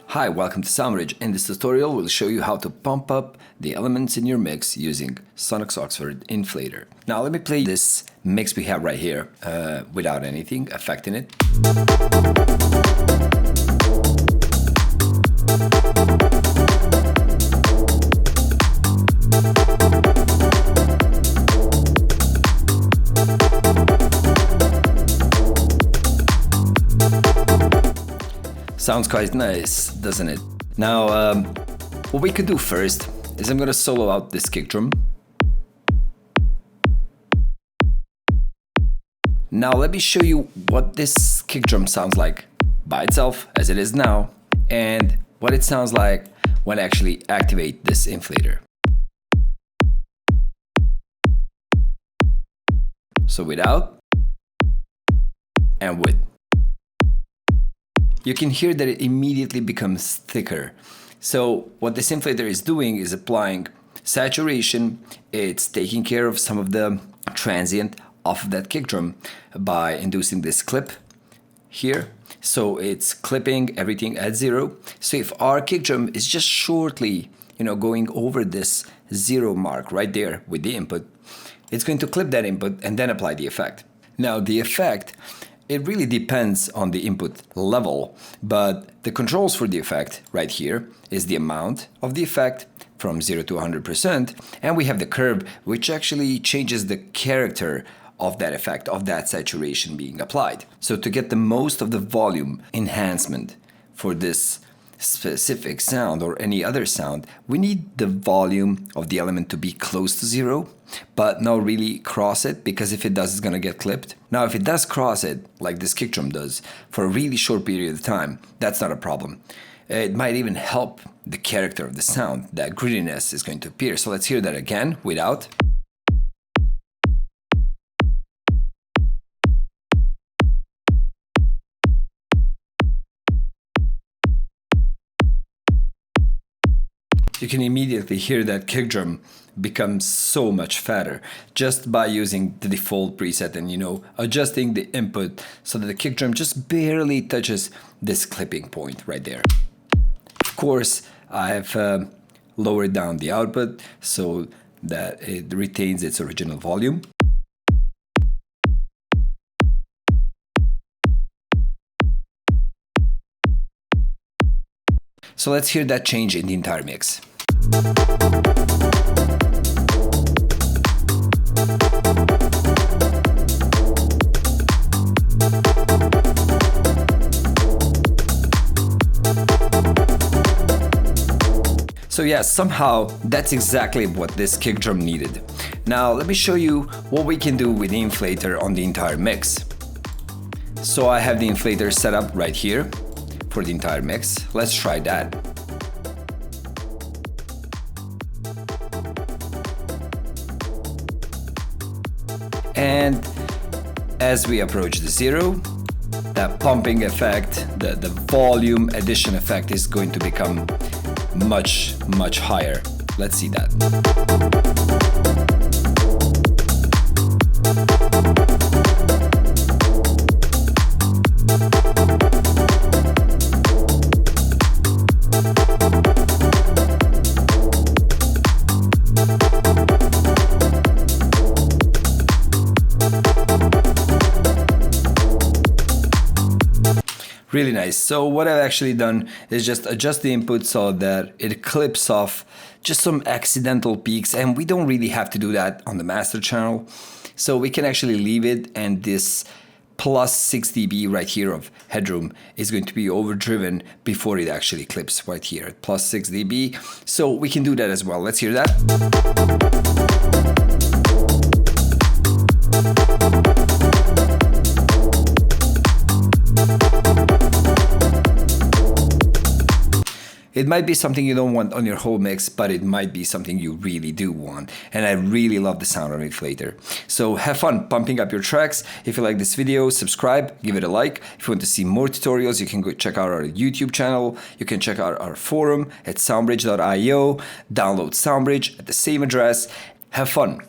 Hi, welcome to SoundBridge. In this tutorial, we'll show you how to pump up the elements in your mix using Sonnox Inflator. Now let me play this mix we have right here without anything affecting it. Sounds quite nice, doesn't it? Now, what we could do first is I'm gonna solo out this kick drum. Now let me show you what this kick drum sounds like by itself, as it is now, and what it sounds like when I actually activate this inflator. So without and with. You can hear that it immediately becomes thicker. So what this inflator is doing is applying saturation. It's taking care of some of the transient off of that kick drum by inducing this clip here. So it's clipping everything at zero. So if our kick drum is just shortly, going over this zero mark right there with the input, it's going to clip that input and then apply the effect. Now the effect, it really depends on the input level, but the controls for the effect right here is the amount of the effect from 0 to 100%, and we have the curve which actually changes the character of that effect, of that saturation being applied. So to get the most of the volume enhancement for this specific sound or any other sound, we need the volume of the element to be close to zero, but not really cross it, because if it does, it's gonna get clipped. Now, if it does cross it, like this kick drum does, for a really short period of time, that's not a problem. It might even help the character of the sound. That grittiness is going to appear. So let's hear that again without. You can immediately hear that kick drum becomes so much fatter just by using the default preset and adjusting the input so that the kick drum just barely touches this clipping point right there. Of course, I've lowered down the output so that it retains its original volume. So let's hear that change in the entire mix. So yeah, somehow that's exactly what this kick drum needed. Now let me show you what we can do with the inflator on the entire mix. So I have the inflator set up right here for the entire mix. Let's try that. And as we approach the zero, that pumping effect, the volume addition effect is going to become much, much higher. Let's see that. Really nice. So what I've actually done is just adjust the input so that it clips off just some accidental peaks, and we don't really have to do that on the master channel. So we can actually leave it, and this plus 6 dB right here of headroom is going to be overdriven before it actually clips right here at plus 6 dB. So we can do that as well. Let's hear that. It might be something you don't want on your whole mix, but it might be something you really do want. And I really love the sound of Inflator. So have fun pumping up your tracks. If you like this video, subscribe, give it a like. If you want to see more tutorials, you can go check out our YouTube channel. You can check out our forum at soundbridge.io. Download SoundBridge at the same address. Have fun.